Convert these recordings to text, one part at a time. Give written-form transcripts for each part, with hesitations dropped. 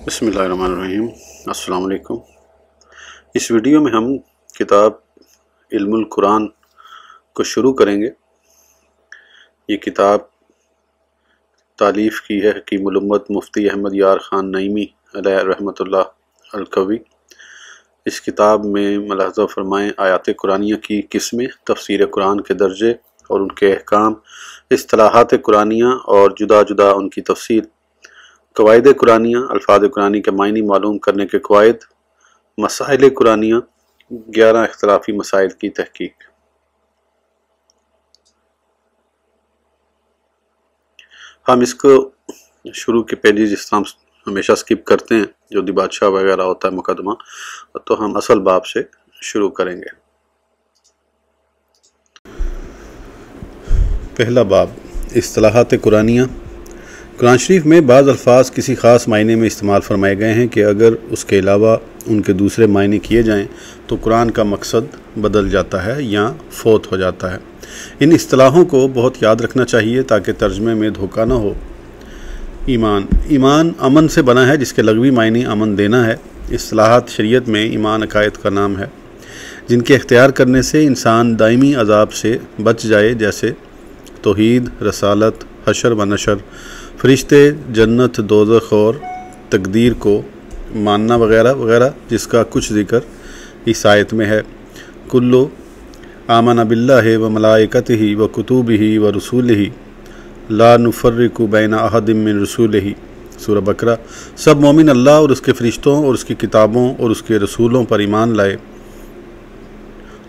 बिस्मिल्लाहिर्रहमानिर्रहीम। अस्सलाम वालेकुम। इस वीडियो में हम किताब इल्मुल कुरान को शुरू करेंगे। ये किताब तालीफ़ की है हकीमुल उम्मत मुफ्ती अहमद यार ख़ान नईमी अलैह रहमतुल्लाह अल-कवी। इस किताब में मुलाहज़ा फ़रमाएँ आयात कुरानिया की किस्में, तफ़सीर कुरान के दर्जे और उनके अहकाम, इस्तिलाहात कुरानिया और जुदा जुदा उनकी तफ़सीर, कवायद कुरानिया, अल्फाज कुरानी के मायनी मालूम करने के कवायद, मसाइल कुरानिया, 11 इख्तिलाफी मसाइल की तहकीक। हम इसको शुरू के पेजेस जिस तरह हम हमेशा स्किप करते हैं, जो दी बादशाह वगैरह होता है मुकदमा, तो हम असल बाब से शुरू करेंगे। पहला बाब, इस्तिलाहात कुरानिया। कुरान शरीफ में बाज़ अल्फाज किसी ख़ास मायने में इस्तेमाल फरमाए गए हैं कि अगर उसके अलावा उनके दूसरे मायने किए जाएं तो कुरान का मकसद बदल जाता है या फ़ौत हो जाता है। इन इस्तिलाहों को बहुत याद रखना चाहिए ताकि तर्जमे में धोखा ना हो। ईमान अमन से बना है, जिसके लगवी मायने अमन देना है। इस्तिलाहात शरीयत में ईमान अकायद का नाम है जिनके इख्तियार करने से इंसान दायमी अजाब से बच जाए, जैसे तौहीद, रसालत, हशर व नशर, फरिश्ते, जन्नत, दोज़ख और तकदीर को मानना वगैरह वगैरह, जिसका कुछ ज़िक्र इस आयत में है। कुल्लु आमन बिल्लाहि व मलाइकतिही व कुतुबिही व रसूलिही ला नुफर्रिकु बैन अहदिम मिन रसूलिही, सूरह बकरा। सब मोमिन अल्लाह और उसके फरिश्तों और उसकी किताबों और उसके रसूलों पर ईमान लाए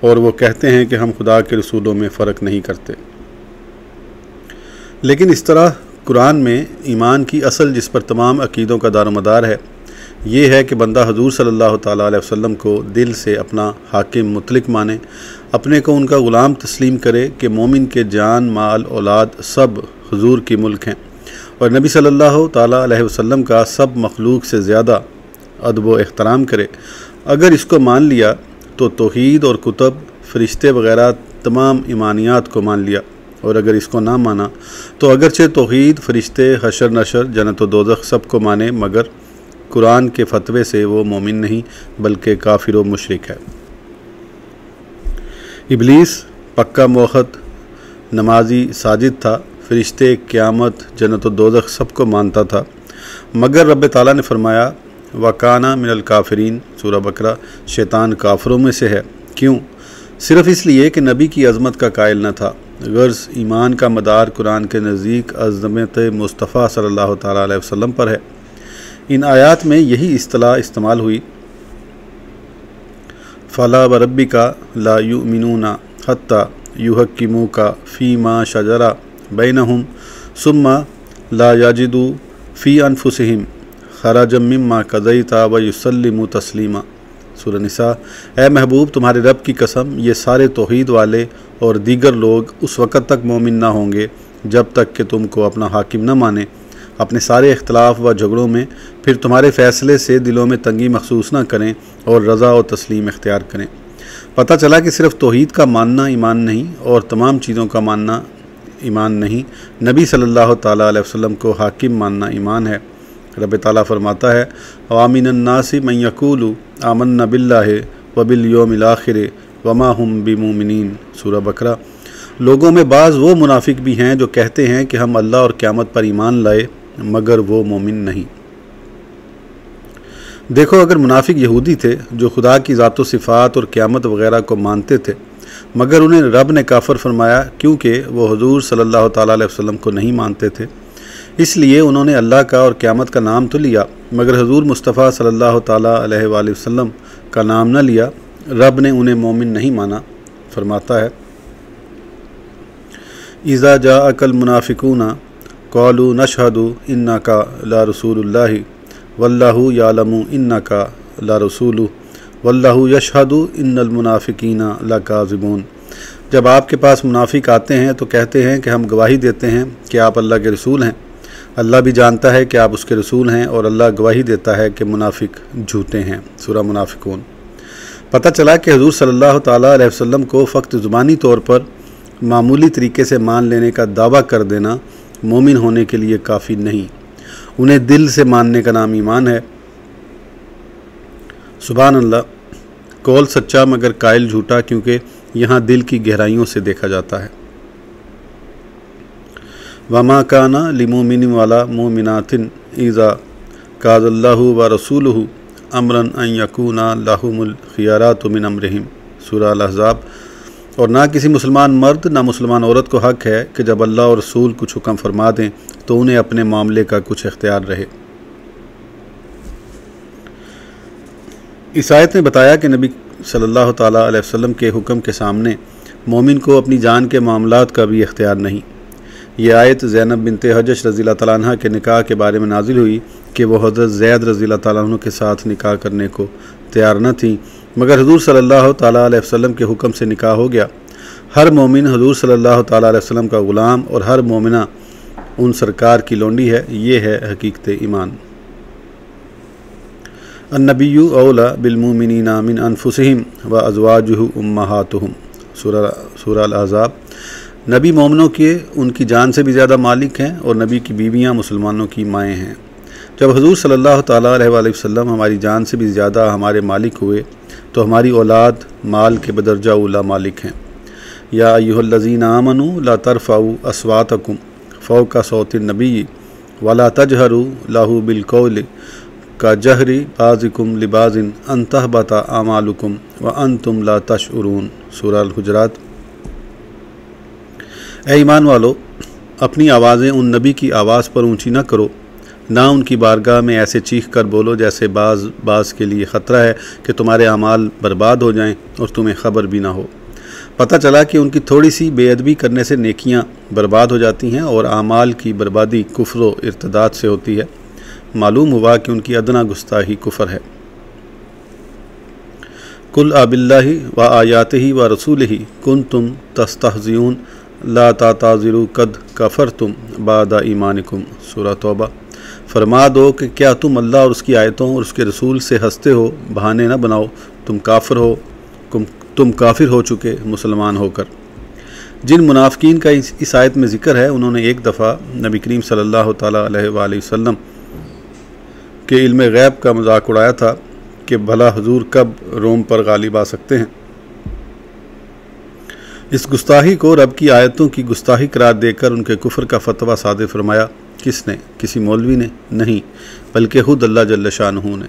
और वो कहते हैं कि हम खुदा के रसूलों में फ़र्क नहीं करते। लेकिन इस तरह कुरान में ईमान की असल, जिस पर तमाम अकीदों का दारोमदार है, ये है कि बंदा हुजूर सल्लल्लाहु ताला अलैहि वसल्लम को दिल से अपना हाकिम मुतलक माने, अपने को उनका ग़ुलाम तस्लीम करे कि मोमिन के जान, माल, औलाद सब हुजूर की मुल्क हैं और नबी सल्लल्लाहु ताला अलैहि वसल्लम का सब मखलूक से ज़्यादा अदब व एहतराम करे। अगर इसको मान लिया तो तौहीद और कुतब, फरिश्ते वगैरह तमाम ईमानियात को मान लिया, और अगर इसको ना माना तो अगरचे तौहीद, फरिश्ते, हशर नशर, जन्नत व दोज़ख सब को माने, मगर कुरान के फतवे से वो मोमिन नहीं बल्कि काफिर व मुशरिक है। इब्लीस पक्का मोहत, नमाजी, साजिद था। फरिश्ते, क़यामत, जन्नत व दोज़ख सब को मानता था, मगर रब ताला ने फरमाया वकाना मिनल काफिरीन, सूरह बकरा। शैतान काफिरों में से है। क्यों? सिर्फ़ इसलिए कि नबी की अज़मत का कायल न था। गर्ज़ ईमान का मदार कुरान के नज़दीक अज़मत मुस्तफ़ा सल्लल्लाहु ताला अलैहि वसल्लम पर है। इन आयात में यही इस्तिलाह इस्तेमाल हुई। फ़ला व रब्बिका ला युमिनूना हत्ता युहक्किमूका फ़ीमा शजरा बैनहुम सुम्मा ला याजिदू फ़ी अनफुसिहिम खराजम मिम्मा क़ज़ैता व युसल्लिमू तस्लीमा, सूरह निसा। ए महबूब, तुम्हारे रब की कसम, ये सारे तौहीद वाले और दीगर लोग उस वक़्त तक मोमिन ना होंगे जब तक कि तुमको अपना हाकिम न माने अपने सारे इख्तलाफ व झगड़ों में, फिर तुम्हारे फ़ैसले से दिलों में तंगी महसूस ना करें और रज़ा और तस्लीम इख्तियार करें। पता चला कि सिर्फ़ तौहीद का मानना ईमान नहीं और तमाम चीज़ों का मानना ईमान नहीं, नबी सल्लल्लाहु ताला अलैहि वसल्लम को हाकिम मानना ईमान है। रब ताला फरमाता है वामिनन नासी मन यक़ूलु आमन्ना बिल्लाहि व बिल यौमिल आखिर वमा हुम बिमुमिनीन, सूरह बकरा। लोगों में बाज़ वो मुनाफिक भी हैं जो कहते हैं कि हम अल्लाह और क़यामत पर ईमान लाए, मगर वो मोमिन नहीं। देखो, अगर मुनाफिक यहूदी थे जो खुदा की ज़ात व सिफ़ात और क़यामत वगैरह को मानते थे, मगर उन्हें रब ने काफ़िर फरमाया क्योंकि वो हुजूर सल्लल्लाहु ताला अलैहि वसल्लम को नहीं मानते थे। इसलिए उन्होंने अल्लाह का और क़यामत का नाम तो लिया, मगर हुजूर मुस्तफ़ा सल्लल्लाहु ताला अलैहि वसल्लम का नाम न लिया। रब ने उन्हें मोमिन नहीं माना। फरमाता है इज़ा जाअकल मुनाफ़िकूना क़ालू नशहदु इन्नका ला रसूलुल्लाहि वल्लाहु यालमु इन्नका ला रसूलु वल्लाहु यशहदु इन्नल मुनाफ़िकीना लकाज़िबून। जब आपके पास मुनाफिक आते हैं तो कहते हैं कि हम गवाही देते हैं कि आप अल्लाह के रसूल हैं। अल्लाह भी जानता है कि आप उसके रसूल हैं और अल्लाह गवाही देता है कि मुनाफिक झूठे हैं, सूरह मुनाफिकून। पता चला कि हुज़ूर सल्लल्लाहु ताला अलैहि वसल्लम को फ़क़्त ज़ुबानी तौर पर मामूली तरीके से मान लेने का दावा कर देना मोमिन होने के लिए काफ़ी नहीं। उन्हें दिल से मानने का नाम ईमान है। सुभान अल्लाह, कौल सच्चा मगर कायल झूठा, क्योंकि यहाँ दिल की गहराइयों से देखा जाता है। वमा काना लिमुमिन वाला मोमिनातिन इज़ा काज़ल्लाहु व रसूलुहु अमरन अन यकूना लहुमुल खियारातु मिन अमरिहिम, सूरह अल-अहज़ाब। और ना किसी मुसलमान मर्द ना मुसलमान औरत को हक़ है कि जब अल्लाह और रसूल कुछ हुक्म फरमा दें तो उन्हें अपने मामले का कुछ इख्तियार रहे। इस आयत ने बताया कि नबी सल्लल्लाहु ताला अलैहि वसल्लम के हुक्म के सामने मोमिन को अपनी जान के मामलात का भी इख्तियार नहीं। ये आयत ज़ैनब बिनते हजश रज़ियल्लाहु ताला अन्हा के निकाह के बारे में नाजिल हुई कि वह हज़रत ज़ैद रज़ियल्लाहु ताला अन्हु के साथ निकाह करने को तैयार न थी, मगर हुज़ूर सल्लल्लाहु ताला अलैहि वसल्लम के हुक्म से निकाह हो गया। हर मोमिन हुज़ूर सल्लल्लाहु ताला अलैहि वसल्लम का ग़ुलाम और हर मोमिना उन सरकार की लोंडी है। ये है हकीकत ईमान। अन्नबिय्यु औला बिलमुमिनीना मिन अनफुसिहिम व अज़वाजुहु उम्महातुहुम, सूरह अल-अहज़ाब। नबी मोमिनों के उनकी जान से भी ज़्यादा मालिक हैं और नबी की बीवियाँ मुसलमानों की माएँ हैं। जब हुज़ूर सल्लल्लाहु ताला अलैहि वसल्लम हमारी जान से भी ज़्यादा हमारे मालिक हुए तो हमारी औलाद माल के बदरजा उला मालिक हैं। या अय्युहल्लज़ीना आमनू ला तरफ़ऊ अस्वातकुम फ़ौक़ा सौतिन नबी वला तजहरू लहू बिलक़ौल का जहरी बाज़िकुम लिबाज़िन अन तहबता आमालुकुम व अंतुम ला तशउरून, सूरह अल-हुजरात। ए ईमान वालो, अपनी आवाज़ें उन नबी की आवाज़ पर ऊंची न करो, ना उनकी बारगाह में ऐसे चीख कर बोलो जैसे बाज़ के लिए ख़तरा है कि तुम्हारे अमाल बर्बाद हो जाएं और तुम्हें ख़बर भी ना हो। पता चला कि उनकी थोड़ी सी बेअदबी करने से नेकियां बर्बाद हो जाती हैं और आमाल की बर्बादी कुफ्र व इर्तिदाद से होती है। मालूम हुआ कि उनकी अदना गुस्ताही कुफ़र है। कुल अबिल्लाहि व आयातिही व रसूलिही कुंतुम तस्तहज़िऊन ला ताताज़िरू कद कफ़रतुम बादा ईमानिकुम, सूरह तौबा। फरमा दो कि क्या तुम अल्लाह और उसकी आयतों और उसके रसूल से हंसते हो, बहाने न बनाओ, तुम काफिर हो चुके मुसलमान होकर। जिन मुनाफिकीन का इस आयत में ज़िक्र है उन्होंने एक दफ़ा नबी करीम सल्लल्लाहु ताला अलैहि वसल्लम के इल्म गैब का मजाक उड़ाया था कि भला हुजूर कब रोम पर गालिब आ सकते हैं। इस गुस्ताही को रब की आयतों की गुस्ताही करार देकर उनके कुफ्र का फतवा सादे फरमाया। किसने? किसी मौलवी ने नहीं, बल्कि खुद अल्लाह जल्ल शानुहु ने।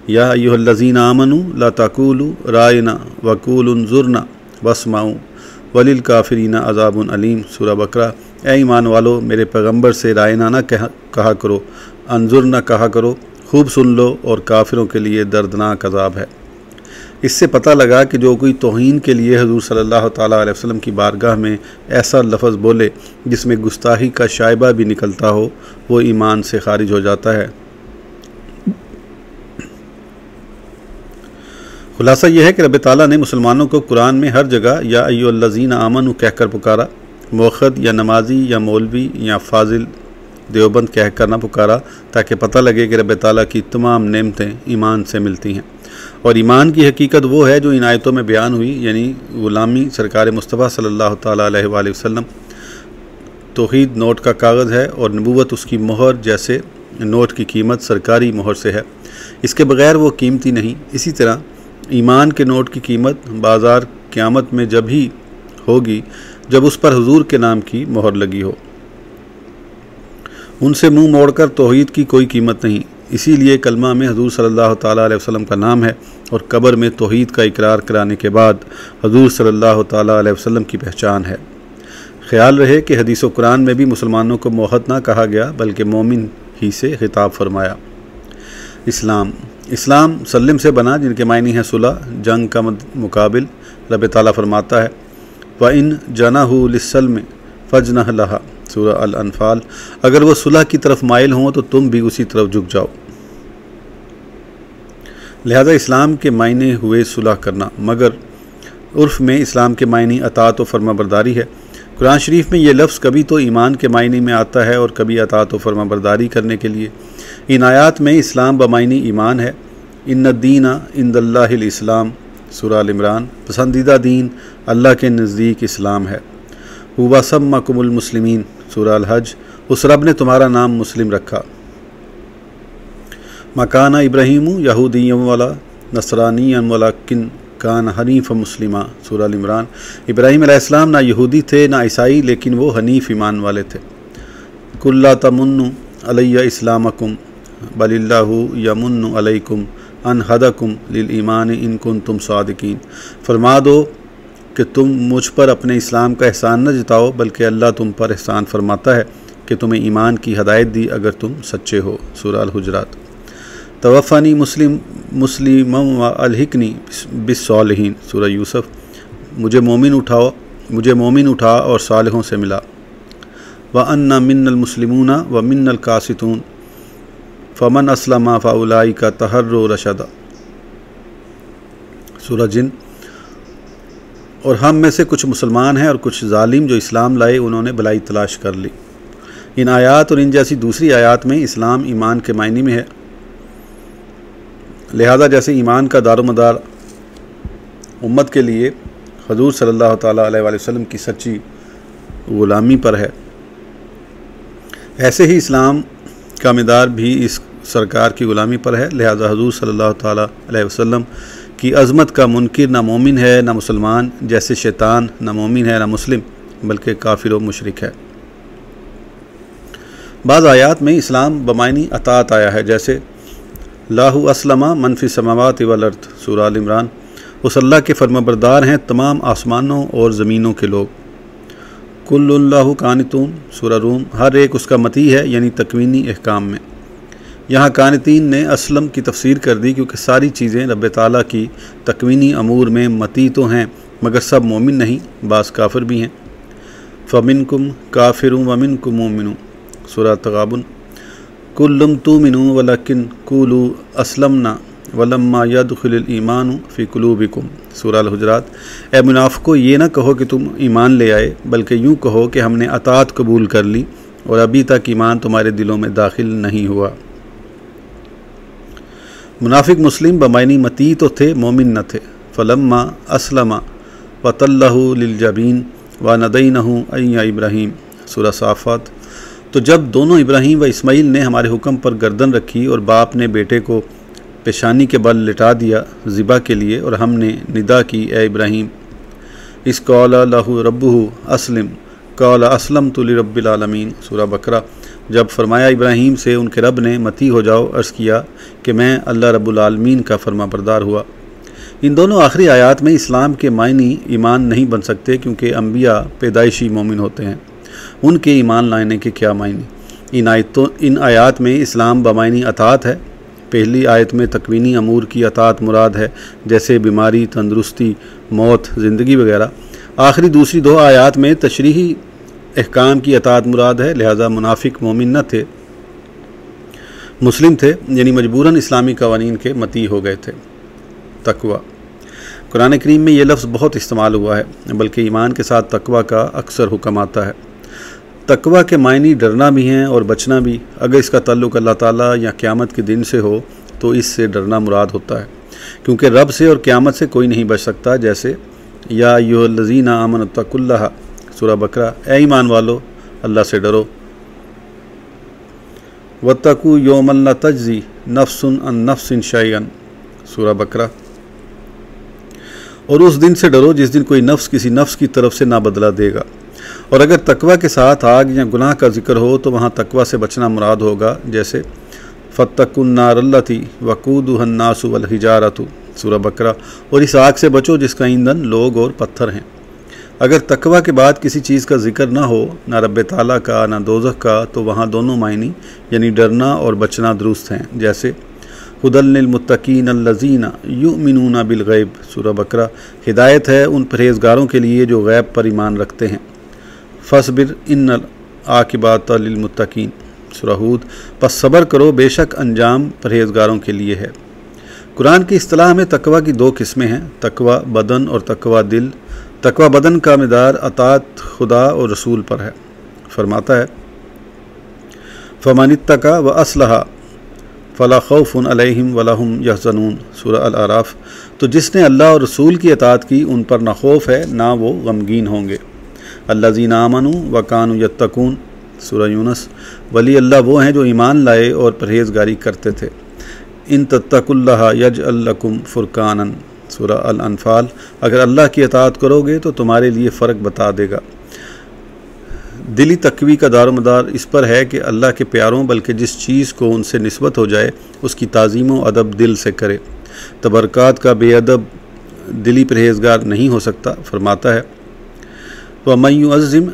या अय्युहल्लज़ीना आमनू ला तक़ूलू रायना वक़ूलू उन्ज़ुरना वस्माऊ वलिल काफ़िरीना अज़ाबुन अलीम, सूरह बकरा। ए ईमान वालो, मेरे पैगम्बर से रायना ना कहा करो, अंजुर ना कहा करो, खूब सुन लो और काफिरों के लिए दर्दनाक अज़ाब है। इससे पता लगा कि जो कोई तौहीन के लिए हुज़ूर सल्लल्लाहु ताला अलैहि वसल्लम की बारगाह में ऐसा लफ्ज़ बोले जिसमें गुस्ताही का शायबा भी निकलता हो, वो ईमान से खारिज हो जाता है। खुलासा यह है कि रब ताला ने मुसलमानों को कुरान में हर जगह या अय्युहल्लज़ीना आमनू कहकर पुकारा। मुअख्खद या नमाजी या मौलवी या फाजिल देवबंद कहकर ना पुकारा, ताकि पता लगे कि रब ताला की तमाम नेमतें ईमान से मिलती हैं। और ईमान की हकीकत वो है जो इन आयतों में बयान हुई, यानी ग़ुलामी सरकार मुस्तफ़ा सल्लल्लाहु ताला अलैहि वसल्लम, तौहीद नोट का कागज़ है और नबूवत उसकी मोहर, जैसे नोट की कीमत सरकारी मोहर से है, इसके बग़ैर वो कीमती नहीं। इसी तरह ईमान के नोट की कीमत बाज़ार क़यामत में जब ही होगी जब उस पर हुजूर के नाम की मोहर लगी हो। उनसे मुंह मोड़कर तौहीद की कोई कीमत नहीं। इसीलिए कलमा में हुजूर सल्लल्लाहु ताला अलैहि वसल्लम का नाम है और कब्र में तौहीद का इकरार कराने के बाद हुजूर सल्लल्लाहु ताला अलैहि वसल्लम की पहचान है। ख्याल रहे कि हदीस व कुरान में भी मुसलमानों को मोहद ना कहा गया, बल्कि मोमिन ही से खिताब फरमाया। इस्लाम सल्लम से बना, जिनके मायने हैं सुलह, जंग का मुकाबिल। रब ताला फरमाता है व इन जनाहु लिस्सल्म फजनह लहा, सूरह अल-अनफाल। अगर वो सुलह की तरफ माइल हों तो तुम भी उसी तरफ झुक जाओ। लिहाजा इस्लाम के मायने हुए सुलह करना, मगर उर्फ़ में इस्लाम के मायने अतात व फरमाबरदारी है। कुरान शरीफ में ये लफ्ज़ कभी तो ईमान के मायने में आता है और कभी अतात व फरमाबरदारी करने के लिए। इन आयात में इस्लाम बमायनी ईमान है। इन्ना दीना इंदल्लाहिल इस्लाम, सूरह अल इमरान। पसंदीदा दीन अल्लाह के नज़दीक इस्लाम है। हुवा सम्मकुमुल मुस्लिमीन, सूरह अल हज। उस रब ने तुम्हारा नाम मुस्लिम रखा। मकाना इब्राहीम यहूदियम वाला नसरानियन वलाकिन कान हनीफ मुस्लिमा सूरह अल इमरान। इब्राहीम अलैहिस्सलाम ना यहूदी थे ना ईसाई, लेकिन वो हनीफ ईमान वाले थे। कुल्ला तमुन्नु अलैया इस्लामकुम बलिल्लाहु यमुन्नु अलैकुम अन हदकुम लिल ईमान इन कुंतुम सादिकीन। फरमा दो कि तुम मुझ पर अपने इस्लाम का एहसान न जताओ, बल्कि अल्लाह तुम पर एहसान फरमाता है कि तुम्हें ईमान की हदायत दी अगर तुम सच्चे हो। सूरह अल हुजरात। तवफ़नी मुस्लिम व अलहिकनी बिस्सॉलिहीन सूरह यूसुफ। मुझे मोमिन उठा और सालिहों से मिला। व अन्ना मिन्नल मुस्लिमूना व मिन्नल कासितून फ़मन अस्लमा फ़उलाइका तहर्रु रशदा सूरह जिन। और हम में से कुछ मुसलमान हैं और कुछ जालिम जो इस्लाम लाए उन्होंने भलाई तलाश कर ली। इन आयात और इन जैसी दूसरी आयात में इस्लाम ईमान के मायने में है। लिहाजा जैसे ईमान का दारोमदार उम्मत के लिए हजूर सल्लल्लाहु ताला अलैहि वसल्लम की सच्ची ग़ुलामी पर है, ऐसे ही इस्लाम का मदार भी इस सरकार की ग़ुलामी पर है। लिहाजा हजूर सल्लल्लाहु ताला अलैहि वसल्लम की अज़मत का मुनकिर ना मोमिन है ना मुसलमान, जैसे शैतान ना मोमिन है ना मुस्लिम, बल्कि काफिर व मुशरिक है। बाज़ आयात में इस्लाम बमायनी अतात आया है, जैसे लाहु अस्लमा मनफी समावाति वल अर्द सूरह अल इमरान। उस अल्लाह के फर्माबरदार हैं तमाम आसमानों और ज़मीनों के लोग। कुल्लुल्लाहु कानितून सूरह रूम। हर एक उसका मती है, यानी तकवीनी अहकाम में। यहाँ कानितीन ने असलम की तफसीर कर दी, क्योंकि सारी चीज़ें रब ताला की तकवीनी अमूर में मती तो हैं, मगर सब मोमिन नहीं, बास काफिर भी हैं। फ़मिनकुम काफिरुन व मिनकुम मोमिनुन सूरह तगाबुन। कुल्लुम तुमिनु वलकिन कुलू असलमना वलम्मा यदखुलिल ईमानु फ़ी कुलूबिकुम सूरह अल हुजरात। ए मुनाफ़िको, ये ना कहो कि तुम ईमान ले आए, बल्कि यूँ कहो कि हमने अतात कबूल कर ली और अभी तक ईमान तुम्हारे दिलों में दाखिल नहीं हुआ। मुनाफिक मुस्लिम बमायनी मती तो थे, मोमिन न थे। फ़लम्मा असलमा वतल्लहु लिलजबीन व नदैनहु अय्या इब्राहीम सूरह साफ़ात। तो जब दोनों इब्राहीम व इस्माइल ने हमारे हुक्म पर गर्दन रखी और बाप ने बेटे को पेशानी के बल लिटा दिया ज़िबा के लिए, और हमने निदा की, ए इब्राहीम, इस कौला लहु रब्बुहु अस्लिम कौला असलम तो लिरब्बिल आलमीन सूरह बकरा। जब फरमाया इब्राहीम से उनके रब ने मती हो जाओ, अर्ज़ किया कि मैं अल्लाह रब्बुल आलमीन का फरमाबरदार हुआ। इन दोनों आखिरी आयात में इस्लाम के मायनी ईमान नहीं बन सकते, क्योंकि अम्बिया पैदाइशी मोमिन होते हैं, उनके ईमान लाने के क्या मायने। इन आयात में इस्लाम बमायनी अतात है। पहली आयत में तकवीनी अमूर की अतात मुराद है, जैसे बीमारी, तंदुरुस्ती, मौत, ज़िंदगी वगैरह। आखिरी दूसरी दो आयात में तशरीही अहकाम की अतात मुराद है। लिहाजा मुनाफिक मोमिन न थे, मुस्लिम थे, यानी मजबूरन इस्लामी कवानीन के मती हो गए थे। तकवा। कुरान करीम में ये लफ्ज़ बहुत इस्तेमाल हुआ है, बल्कि ईमान के साथ तकवा का अक्सर हुक्म आता है। तकवा के मायनी डरना भी हैं और बचना भी। अगर इसका ताल्लुक़ अल्लाह ताला या क़यामत के दिन से हो तो इससे डरना मुराद होता है, क्योंकि रब से और क़यामत से कोई नहीं बच सकता। जैसे या अय्युहल्लज़ीना आमनुत्तक़ुल्लाह सूरह बकरा। ए ईमान वालो, अल्लाह से डरो। वत्तक़ू यौमन ला तज्ज़ी नफ्सुन अन नफ्सिन शैअन सूरह बकरा। और उस दिन से डरो जिस दिन कोई नफ्स किसी नफ्स की तरफ से ना बदला देगा। और अगर तकवा के साथ आग या गुनाह का जिक्र हो तो वहाँ तकवा से बचना मुराद होगा, जैसे फ़त्तकुन नार अल्लती वक़ूदुहन नासु वल हिजारतु सूरह बकरा। और इस आग से बचो जिसका ईंधन लोग और पत्थर हैं। अगर तकवा के बाद किसी चीज़ का जिक्र ना हो, ना रब ताला का ना दोज़ख का, तो वहाँ दोनों मायनी यानी डरना और बचना दुरुस्त हैं। जैसे हुदल लिल मुत्तकीन अल्लज़ीना युमिनूना बिल गैब सूरह बकरा। हिदायत है उन परहेज़गारों के लिए जो गैब पर ईमान रखते हैं। फ़स्बिर इन्नल आक़िबात लिल मुत्तकीन सूरह हूद। बस सब्र करो, बेशक अंजाम परहेज़गारों के लिए है। कुरान की इस्तिलाह में तकवा की दो किस्में हैं, तकवा बदन और तकवा दिल। तकवा बदन का मिदार अतात खुदा और रसूल पर है। फरमाता है फ़मनित्तका व अस्लहा फ़ला खौफ़ुन अलैहिम वला हुम यहज़नून सूरह अल आराफ। तो जिसने अल्लाह और रसूल की अतात की उन पर ना खौफ है ना वो गमगीन होंगे। अल्लज़ीना आमनू व कानू यत्तकून सूरह यूनुस। वली अल्लाह वो हैं जो ईमान लाए और परहेज़गारी करते थे। इन तत्तकुल्लाह यजअल लकुम फुरकानन, सूरह अल अनफाल। अगर अल्लाह की अताअत करोगे तो तुम्हारे लिए फ़र्क बता देगा। दिली तकवी का दारोमदार इस पर है कि अल्लाह के प्यारों बल्कि जिस चीज़ को उनसे निस्बत हो जाए उसकी ताज़ीम व अदब दिल से करे। तबरकात का बेअदब दिली परहेज़गार नहीं हो सकता। फरमाता है व मन युअज़्ज़िम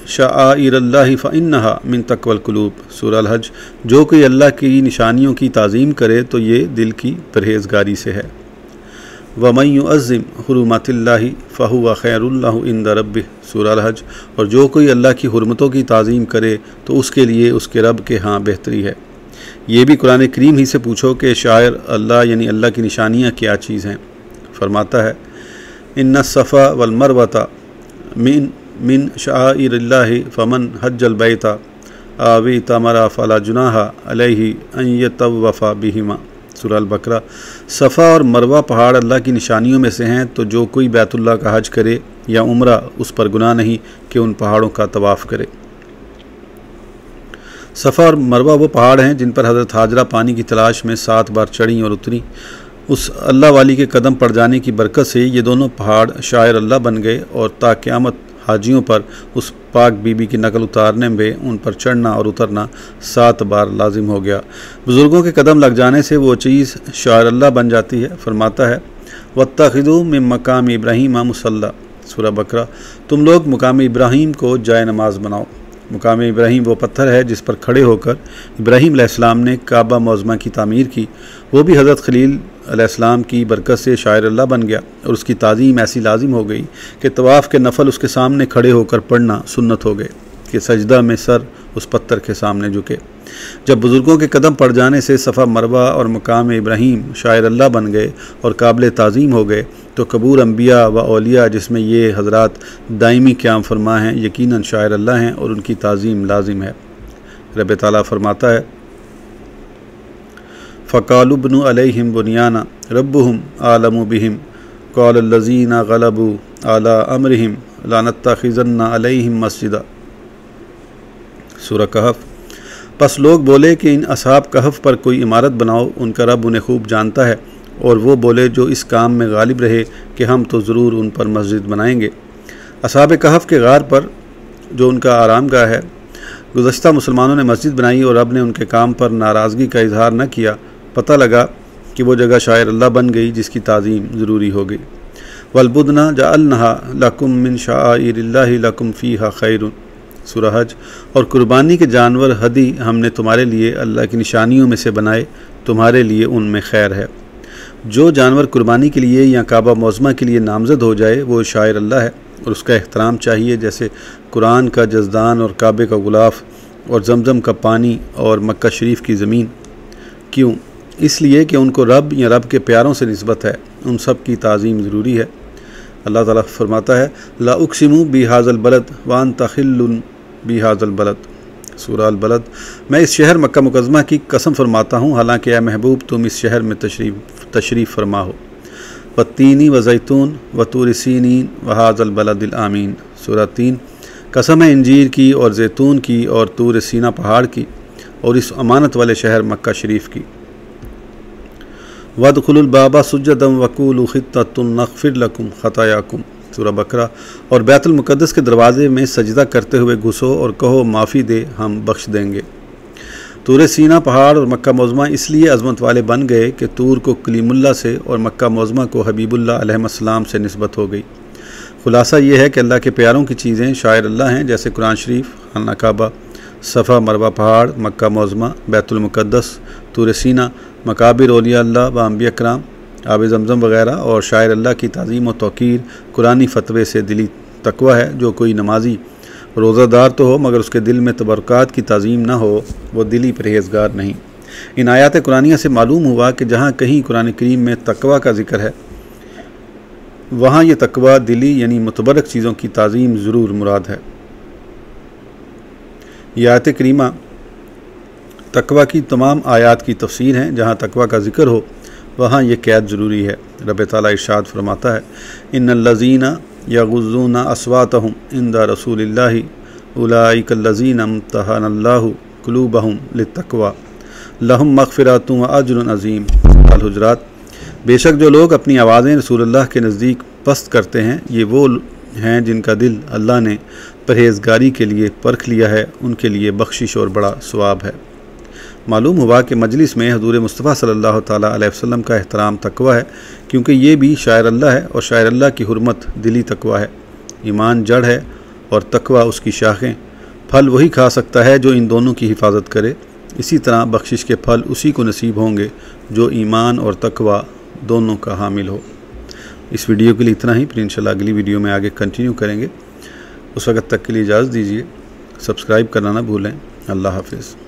शआइरल्लाहि फ़इन्नहा मिन तक़वल क़ुलूब, सूरह अल हज। जो कोई अल्लाह की निशानियों की ताज़ीम करे तो ये दिल की परहेज़गारी से है। व मन युअज़्ज़िम हुरुमातिल्लाहि फ़हुव खैरुल लहु इंद रब्बिह, सूरह अल हज। और जो कोई अल्लाह की हुर्मतों की ताज़ीम करे तो उसके लिए उसके रब के यहाँ बेहतरी है। ये भी कुरान करीम ही से पूछो कि शायर अल्लाह यानी अल्लाह की निशानियाँ क्या चीज़ हैं। फरमाता है इन्ना सफ़ा वल मरवता मिन शआइरिल्लाहि फमन हज्जल बैता आवी तमरा फला जुनाहा अलैहि अन यतवफ़ा बिहिमा, सूरह अल बकरा। सफ़ा और मरवा पहाड़ अल्लाह की निशानियों में से हैं, तो जो कोई बैतुल्लाह का हज करे या उम्रा उस पर गुनाह नहीं कि उन पहाड़ों का तवाफ़ करे। सफ़ा और मरवा वो पहाड़ हैं जिन पर हज़रत हाजरा पानी की तलाश में 7 बार चढ़ीं और उतरी। उस अल्लाह वाली के कदम पड़ जाने की बरकत से ये दोनों पहाड़ शायर अल्लाह बन गए और ता क़यामत हाजियों पर उस पाक बीबी की नकल उतारने में उन पर चढ़ना और उतरना 7 बार लाजिम हो गया। बुज़ुर्गों के कदम लग जाने से वो चीज़ शायर अल्लाह बन जाती है। फरमाता है वत्तखिज़ू मिन मकाम इब्राहीम मुसल्ला, सूरह बकरा। तुम लोग मुकाम इब्राहीम को जाए नमाज बनाओ। मुकाम इब्राहीम वो पत्थर है जिस पर खड़े होकर इब्राहीम अलैहिस्सलाम ने काबा मौज़मा की तामीर की। वो भी हज़रत खलील अलैहिस्सलाम की बरकत से शायर अल्लाह बन गया और उसकी ताज़ीम ऐसी लाजिम हो गई कि तवाफ़ के नफल उसके सामने खड़े होकर पढ़ना सुन्नत हो गए कि सजदा में सर उस पत्थर के सामने झुके। जब बुज़ुर्गों के कदम पड़ जाने से सफ़ा मरवा और मुकाम इब्राहीम शायर अल्लाह बन गए और काबिल ताज़ीम हो गए तो कबूर अम्बिया व औलिया जिसमें ये हज़रात दायमी क़याम फरमा हैं यकीनन शायर अल्लाह हैं और उनकी ताज़ीम लाजिम है। रब ताला फरमाता है फ़क़ालू ब्नु अलैहिम बुनियाना रब्बुहुम आलमु बिहिम क़ालल्लज़ीना ग़लबू अला अम्रिहिम लनत्तख़िज़न्ना अलैहिम मस्जिदा, सूरह कहफ़। बस लोग बोले कि इन असहाब कहफ़ पर कोई इमारत बनाओ, उनका रब उन्हें खूब जानता है। और वो बोले जो इस काम में गालिब रहे कि हम तो ज़रूर उन पर मस्जिद बनाएंगे। असहाब कहफ़ के गार पर जो उनका आराम गाह है, गुज़श्ता मुसलमानों ने मस्जिद बनाई और रब ने उनके काम पर नाराज़गी का इजहार न किया। पता लगा कि वो जगह शायर अल्लाह बन गई जिसकी ताज़ीम ज़रूरी हो गई। वलबुदना जअलनहा लकुम मिन शआइरिल्लाहि लकुम फ़ीहा खैरुन, सूरह हज। और कुर्बानी के जानवर हदी हमने तुम्हारे लिए अल्लाह की निशानियों में से बनाए, तुम्हारे लिए उनमें खैर है। जो जानवर कुर्बानी के लिए या काबा मौज़मा के लिए नामज़द हो जाए वो शायर अल्लाह है और उसका एहतराम चाहिए, जैसे कुरान का जज़दान और काबे का गुलाफ और जमज़म का पानी और मक्का शरीफ की ज़मीन। क्यों? इसलिए कि उनको रब या रब के प्यारों से निस्बत है, उन सब की ताज़ीम ज़रूरी है। अल्लाह ताला फरमाता है ला उक़सिमु बिहाज़ल बलद व अंत हिल्लुन बिहाज़ल बलद, सूरह अल बलद। मैं इस शहर मक्का मुकज़्ज़मा की कसम फरमाता हूँ, हालांकि ए महबूब तुम इस शहर में तशरीफ़ फरमा हो। वत्तीनी व ज़ैतून व तूर सीनीन व हाज़ल बलदिल आमीन, सूरह 3। कसम है इंजीर की और जैतून की और तूर सीना पहाड़ की और इस अमानत वाले शहर मक्का शरीफ की। वदखुलुल बाबा सुज्जदम वक़ूलू खित्ततुन नग़फ़िर लकुम ख़तायाकुम, सूरह बकरा। और बैतुल मुक़द्दस के दरवाज़े में सजदा करते हुए घुसो और कहो माफ़ी दे, हम बख्श देंगे। तूर सीना पहाड़ और मक्का मौज़मा इसलिए अज़मत वाले बन गए कि तूर को कलीमुल्लाह से और मक्का मौज़मा को हबीबुल्लाह अलैहिस्सलाम से निस्बत हो गई। ख़ुलासा ये है कि अल्लाह के प्यारों की चीज़ें शायर अल्लाह हैं, जैसे कुरान शरीफ, खाना काबा, सफ़ा मरवा पहाड़, मक्का मौज़मा, बैतुल मुक़द्दस, तूर सीना, मकाबिर औलिया अल्लाह व अंबिया कराम, आब ज़मज़म वगैरह। और शायर अल्लाह की ताज़ीम व तौक़ीर कुरानी फ़तवे से दिली तक़वा है। जो कोई नमाजी रोज़ादार तो हो मगर उसके दिल में तबरकात की ताज़ीम ना हो, वो दिली परहेज़गार नहीं। इन आयात कुरानिया से मालूम हुआ कि जहाँ कहीं कुरान करीम में तक़वा का ज़िक्र है वहाँ ये तक़वा दिली यानी मुतबरक चीज़ों की ताज़ीम ज़रूर मुराद है। ये आयत करीमा तक़वा की तमाम आयात की तफसीर हैं। जहाँ तक़वा का ज़िक्र हो वहाँ ये कैद ज़रूरी है। रब ताला इरशाद फरमाता है इन्नल्लज़ीना यग़ुज़्ज़ूना अस्वातहुम इंदा रसूलिल्लाहि उलाइकल्लज़ीना इम्तहनल्लाहु क़ुलूबहुम लित्तक़वा लहुम मग़फ़िरतुन व अज्रुन अज़ीम। अल-हुजरात। बेशक जो लोग अपनी आवाज़ें रसूलुल्लाह के नज़दीक पस्त करते हैं, ये वो हैं जिनका दिल अल्लाह ने परहेज़गारी के लिए परख लिया है, उनके लिए बख्शिश और बड़ा सवाब है। मालूम हुआ कि मजलिस में हज़ूर मुस्तफ़ा सल्लल्लाहु ताला अलैहि वसल्लम का एहतराम तकवा है, क्योंकि ये भी शायर अल्लाह है और शायर अल्लाह की हुर्मत दिली तकवा है। ईमान जड़ है और तकवा उसकी शाखें। फल वही खा सकता है जो इन दोनों की हिफाजत करे। इसी तरह बख्शिश के फल उसी को नसीब होंगे जो ईमान और तकवा दोनों का हामिल हो। इस वीडियो के लिए इतना ही, फिर इंशाल्लाह अगली वीडियो में आगे कंटिन्यू करेंगे। उस वक़्त तक के लिए इजाज़त दीजिए। सब्सक्राइब करना ना भूलें। अल्लाह हाफ़िज़।